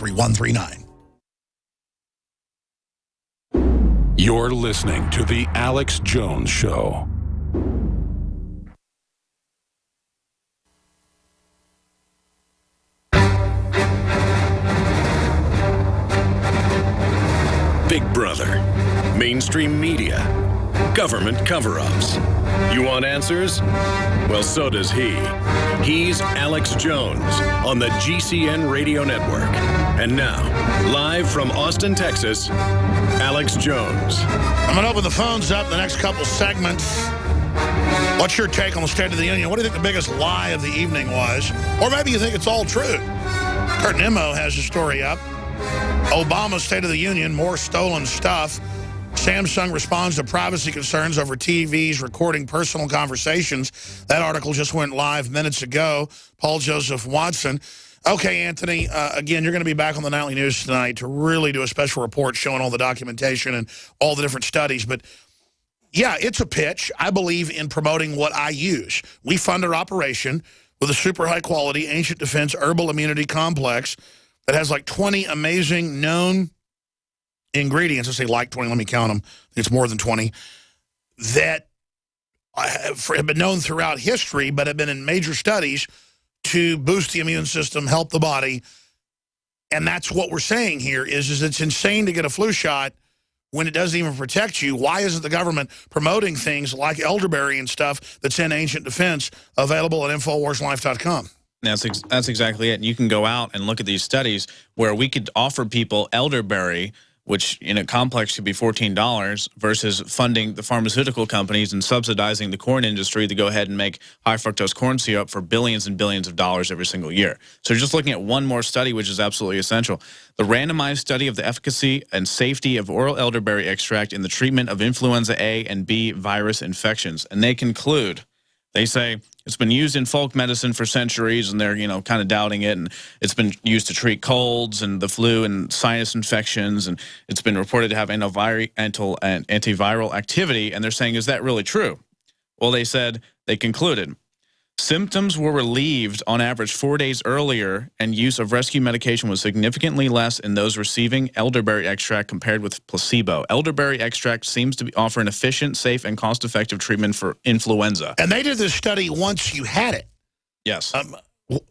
888-253-3139. You're listening to The Alex Jones Show. Big Brother, mainstream media, government cover-ups. You want answers? Well, so does he. He's Alex Jones on the GCN Radio Network. And now, live from Austin, Texas, Alex Jones. I'm going to open the phones up in the next couple segments. What's your take on the State of the Union? What do you think the biggest lie of the evening was? Or maybe you think it's all true. Kurt Nimmo has the story up. Obama's State of the Union, more stolen stuff. Samsung responds to privacy concerns over TVs recording personal conversations. That article just went live minutes ago. Paul Joseph Watson. Okay, Anthony, again, you're going to be back on the Nightly News tonight to really do a special report showing all the documentation and all the different studies. But, yeah, it's a pitch. I believe in promoting what I use. We fund our operation with a super high-quality Ancient Defense Herbal Immunity Complex that has like 20 amazing known ingredients. I say like 20, let me count them. It's more than 20. That have been known throughout history, but have been in major studies to boost the immune system, help the body. And that's what we're saying here is it's insane to get a flu shot when it doesn't even protect you. Why isn't the government promoting things like elderberry and stuff that's in Ancient Defense available at InfoWarsLife.com? That's exactly it. And you can go out and look at these studies where we could offer people elderberry, which in a complex could be $14, versus funding the pharmaceutical companies and subsidizing the corn industry to go ahead and make high fructose corn syrup for billions and billions of dollars every single year. So you're just looking at one more study, which is absolutely essential. The randomized study of the efficacy and safety of oral elderberry extract in the treatment of influenza A and B virus infections. And they conclude, they say, it's been used in folk medicine for centuries, and they're, kind of doubting it. And it's been used to treat colds and the flu and sinus infections, and it's been reported to have antiviral activity. And they're saying, is that really true? Well, they concluded, symptoms were relieved on average 4 days earlier, and use of rescue medication was significantly less in those receiving elderberry extract compared with placebo. Elderberry extract seems to offer an efficient, safe, and cost-effective treatment for influenza. And they did this study once you had it. Yes.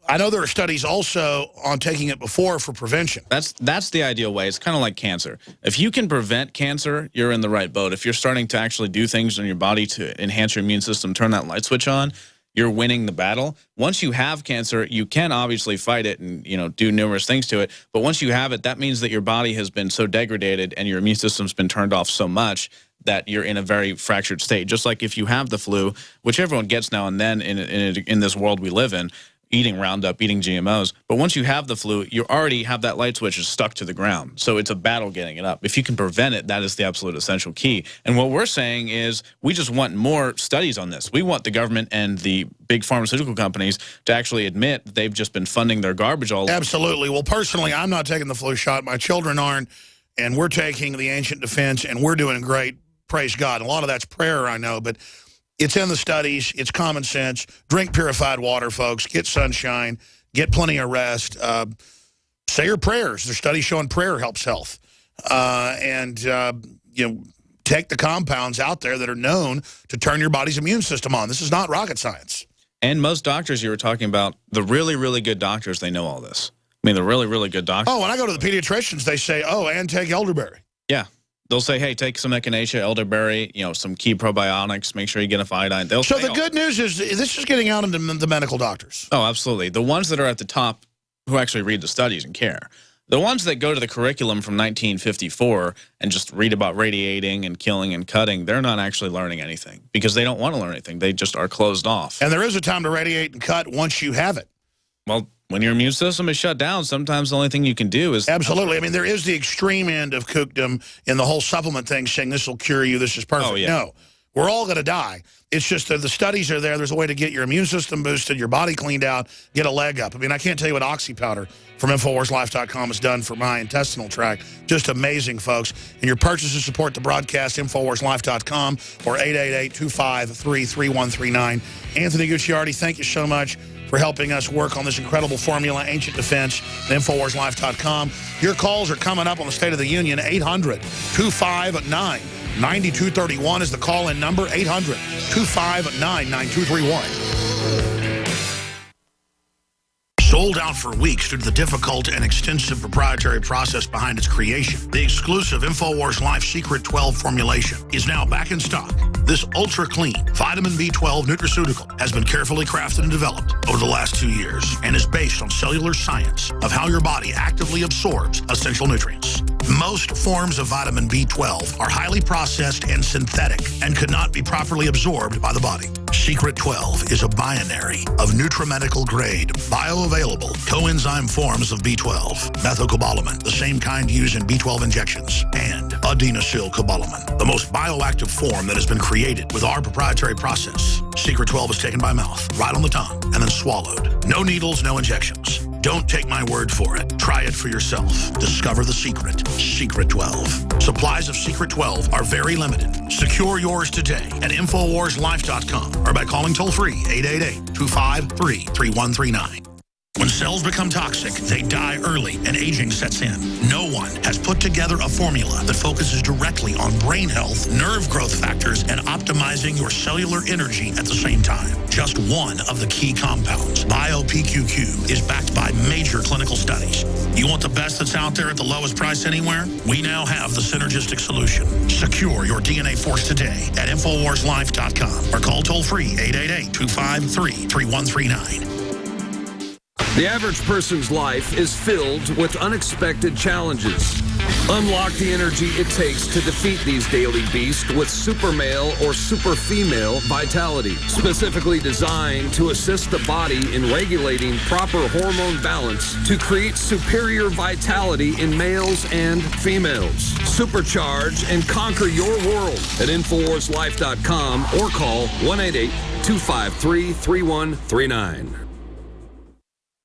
I know there are studies also on taking it before for prevention. That's the ideal way. It's kind of like cancer. If you can prevent cancer, you're in the right boat. If you're starting to actually do things in your body to enhance your immune system, turn that light switch on, you're winning the battle. Once you have cancer, you can obviously fight it and, do numerous things to it. But once you have it, that means that your body has been so degraded and your immune system's been turned off so much that you're in a very fractured state. Just like if you have the flu, which everyone gets now and then in this world we live in, eating Roundup, eating GMOs. But once you have the flu, you already have that light switch is stuck to the ground. So it's a battle getting it up. If you can prevent it, that is the absolute essential key. And what we're saying is we just want more studies on this. We want the government and the big pharmaceutical companies to actually admit that they've just been funding their garbage all. Absolutely. Well, personally, I'm not taking the flu shot. My children aren't. And we're taking the Ancient Defense, and we're doing great. Praise God. And a lot of that's prayer, I know, but it's in the studies. It's common sense. Drink purified water, folks. Get sunshine. Get plenty of rest. Say your prayers. There's studies showing prayer helps health. Take the compounds out there that are known to turn your body's immune system on. This is not rocket science. And most doctors you were talking about, the really, really good doctors, they know all this. I mean, the really, really good doctors. Oh, when I go to the pediatricians, they say, and take elderberry. Yeah. They'll say, hey, take some echinacea, elderberry, some key probiotics, make sure you get enough iodine. So the good news is this is getting out into the medical doctors. Oh, absolutely. The ones that are at the top who actually read the studies and care. The ones that go to the curriculum from 1954 and just read about radiating and killing and cutting, they're not actually learning anything because they don't want to learn anything. They just are closed off. And there is a time to radiate and cut once you have it. Well, when your immune system is shut down, sometimes the only thing you can do is... Absolutely. I mean, there is the extreme end of kookdom in the whole supplement thing saying this will cure you, this is perfect. Oh, yeah. No, we're all going to die. It's just that the studies are there. There's a way to get your immune system boosted, your body cleaned out, get a leg up. I mean, I can't tell you what Oxy Powder from InfoWarsLife.com has done for my intestinal tract. Just amazing, folks. And your purchases support the broadcast, InfoWarsLife.com or 888-253-3139. Anthony Gucciardi, thank you so much for helping us work on this incredible formula, Ancient Defense, at InfoWarsLife.com. Your calls are coming up on the State of the Union. 800-259-9231 is the call-in number. 800-259-9231. Sold out for weeks due to the difficult and extensive proprietary process behind its creation. The exclusive InfoWars Life Secret 12 formulation is now back in stock. This ultra-clean vitamin B12 nutraceutical has been carefully crafted and developed over the last 2 years and is based on cellular science of how your body actively absorbs essential nutrients. Most forms of vitamin B12 are highly processed and synthetic and could not be properly absorbed by the body. Secret 12 is a binary of nutramedical grade, bioavailable coenzyme forms of B12, methylcobalamin, the same kind used in B12 injections, and adenosylcobalamin, the most bioactive form that has been created with our proprietary process. Secret 12 is taken by mouth, right on the tongue, and then swallowed. No needles, no injections. Don't take my word for it. Try it for yourself. Discover the secret. Secret 12. Supplies of Secret 12 are very limited. Secure yours today at InfoWarsLife.com or by calling toll-free 888-253-3139. When cells become toxic, they die early and aging sets in. No one has put together a formula that focuses directly on brain health, nerve growth factors, and optimizing your cellular energy at the same time. Just one of the key compounds, BioPQQ, is backed by major clinical studies. You want the best that's out there at the lowest price anywhere? We now have the synergistic solution. Secure your DNA force today at InfoWarsLife.com or call toll-free 888-253-3139. The average person's life is filled with unexpected challenges. Unlock the energy it takes to defeat these daily beasts with super male or super female vitality, specifically designed to assist the body in regulating proper hormone balance to create superior vitality in males and females. Supercharge and conquer your world at InfoWarsLife.com or call 1-888-253-3139.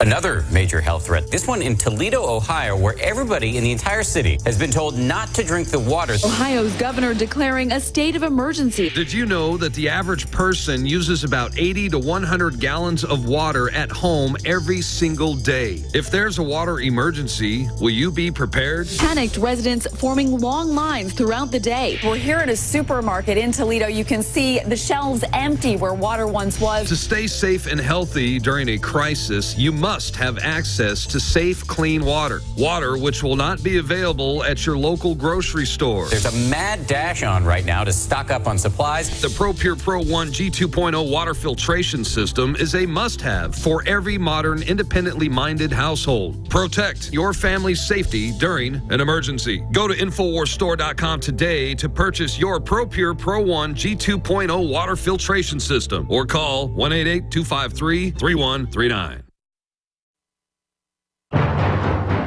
Another major health threat, this one in Toledo, Ohio, where everybody in the entire city has been told not to drink the water. Ohio's governor declaring a state of emergency. Did you know that the average person uses about 80 to 100 gallons of water at home every single day? If there's a water emergency, will you be prepared? Panicked residents forming long lines throughout the day. We're here at a supermarket in Toledo. You can see the shelves empty where water once was. To stay safe and healthy during a crisis, you must have access to safe, clean water. Water which will not be available at your local grocery store. There's a mad dash on right now to stock up on supplies. The ProPure Pro 1 G2.0 water filtration system is a must-have for every modern, independently minded household. Protect your family's safety during an emergency. Go to InfoWarsStore.com today to purchase your ProPure Pro 1 G2.0 water filtration system or call 1-888-253-3139.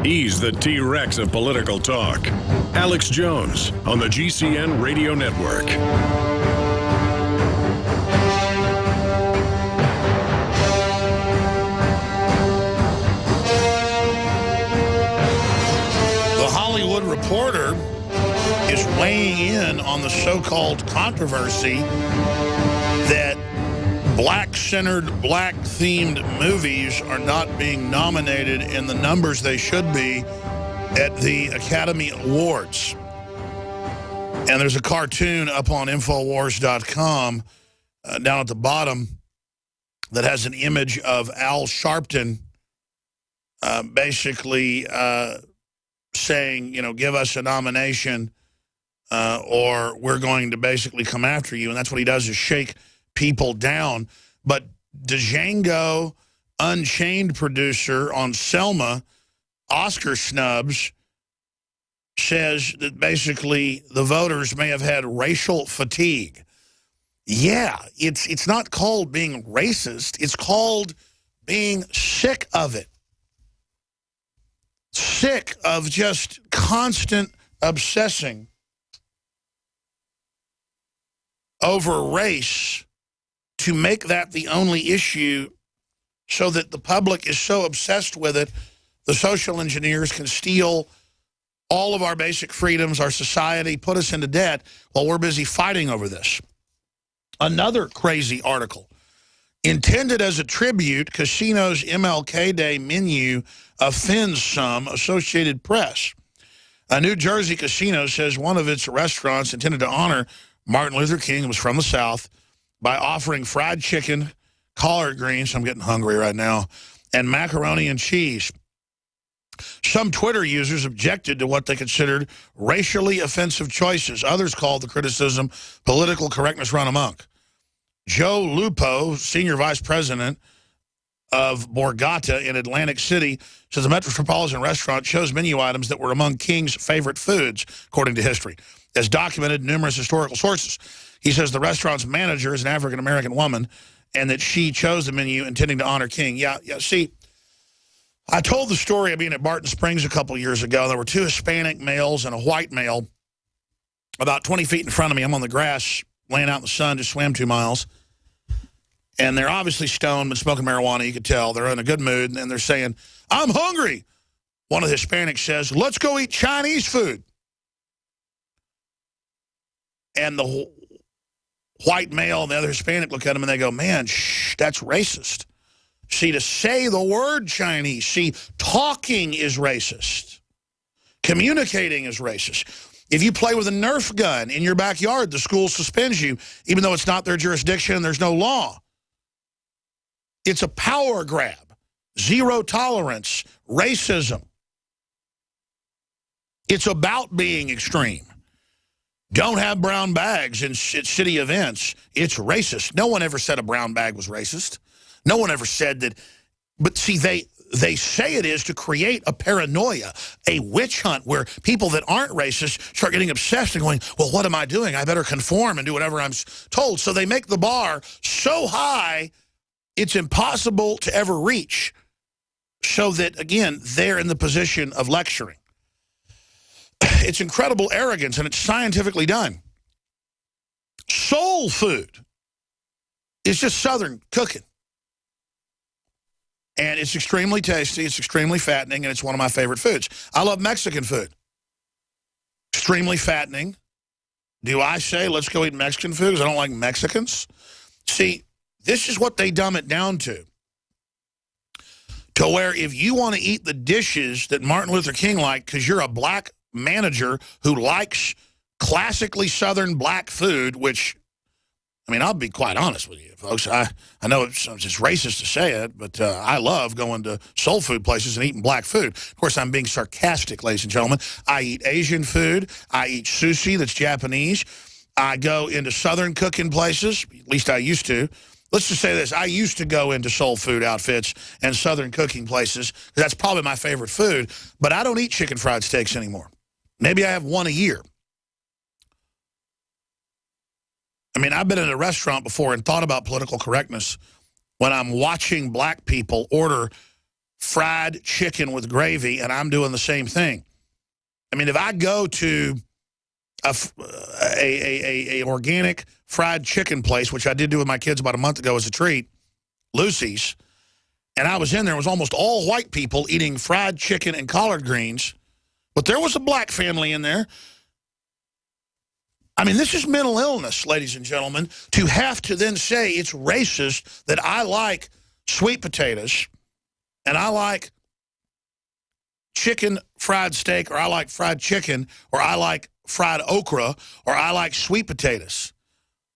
He's the T-Rex of political talk. Alex Jones on the GCN Radio Network. The Hollywood Reporter is weighing in on the so-called controversy that black-centered, black-themed movies are not being nominated in the numbers they should be at the Academy Awards. And there's a cartoon up on Infowars.com down at the bottom that has an image of Al Sharpton basically saying, you know, give us a nomination or we're going to basically come after you. And that's what he does, is shake people down. But Django Unchained producer on Selma, Oscar snubs, says that basically the voters may have had racial fatigue. Yeah, it's not called being racist. It's called being sick of it. Sick of just constant obsessing over race to make that the only issue so that the public is so obsessed with it, the social engineers can steal all of our basic freedoms, our society, put us into debt while we're busy fighting over this. Another crazy article. Intended as a tribute, casino's MLK Day menu offends some, Associated Press. A New Jersey casino says one of its restaurants intended to honor Martin Luther King, who was from the South, by offering fried chicken, collard greens, I'm getting hungry right now, and macaroni and cheese. Some Twitter users objected to what they considered racially offensive choices. Others called the criticism political correctness run amok. Joe Lupo, senior vice president of Borgata in Atlantic City, says the Metropolitan restaurant chose menu items that were among King's favorite foods, according to history, as documented in numerous historical sources. He says the restaurant's manager is an African-American woman and that she chose the menu intending to honor King. Yeah, see, I told the story of being at Barton Springs a couple years ago. There were 2 Hispanic males and a white male about 20 feet in front of me. I'm on the grass, laying out in the sun, just swam 2 miles. And they're obviously stoned, been smoking marijuana, you could tell. They're in a good mood, and they're saying, I'm hungry. One of the Hispanics says, let's go eat Chinese food. And the white male and the other Hispanic look at him, and they go, man, shh, that's racist. See, to say the word Chinese, see, talking is racist. Communicating is racist. If you play with a Nerf gun in your backyard, the school suspends you, even though it's not their jurisdiction and there's no law. It's a power grab, zero tolerance, racism. It's about being extreme. Don't have brown bags at city events. It's racist. No one ever said a brown bag was racist. No one ever said that. But see, they say it is to create a paranoia, a witch hunt where people that aren't racist start getting obsessed and going, well, what am I doing? I better conform and do whatever I'm told. So they make the bar so high it's impossible to ever reach, so that, again, they're in the position of lecturing. It's incredible arrogance, and it's scientifically done. Soul food is just Southern cooking. And it's extremely tasty, it's extremely fattening, and it's one of my favorite foods. I love Mexican food. Extremely fattening. Do I say, let's go eat Mexican food because I don't like Mexicans? See, this is what they dumb it down to where if you want to eat the dishes that Martin Luther King liked because you're a black manager who likes classically Southern black food, which, I mean, I'll be quite honest with you, folks. I know it's racist to say it, but I love going to soul food places and eating black food. Of course, I'm being sarcastic, ladies and gentlemen. I eat Asian food. I eat sushi that's Japanese. I go into Southern cooking places, at least I used to. Let's just say this. I used to go into soul food outfits and Southern cooking places. That's probably my favorite food. But I don't eat chicken fried steaks anymore. Maybe I have one a year. I mean, I've been in a restaurant before and thought about political correctness when I'm watching black people order fried chicken with gravy and I'm doing the same thing. I mean, if I go to a organic fried chicken place, which I did do with my kids about a month ago as a treat, Lucy's, and I was in there, it was almost all white people eating fried chicken and collard greens, but there was a black family in there. I mean, this is mental illness, ladies and gentlemen, to have to then say it's racist that I like sweet potatoes and I like chicken fried steak, or I like fried chicken, or I like fried okra, or I like sweet potatoes,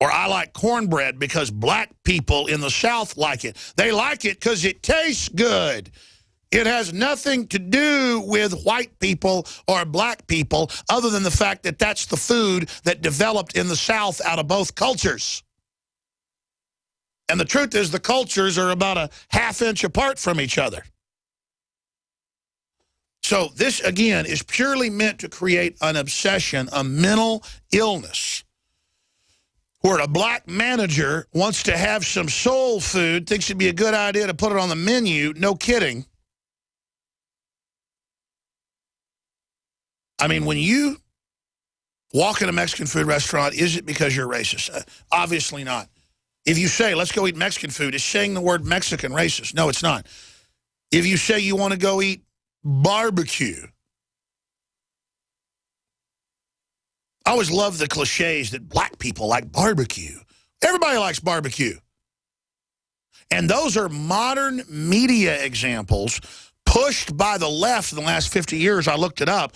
or I like cornbread because black people in the South like it. They like it because it tastes good. It has nothing to do with white people or black people other than the fact that that's the food that developed in the South out of both cultures. And the truth is the cultures are about a half-inch apart from each other. So this, again, is purely meant to create an obsession, a mental illness, where a black manager wants to have some soul food, thinks it'd be a good idea to put it on the menu. No kidding. I mean, when you walk in a Mexican food restaurant, is it because you're racist? Obviously not. If you say, let's go eat Mexican food, is saying the word Mexican racist? No, it's not. If you say you want to go eat barbecue, I always love the cliches that black people like barbecue. Everybody likes barbecue. And those are modern media examples pushed by the left in the last 50 years. I looked it up.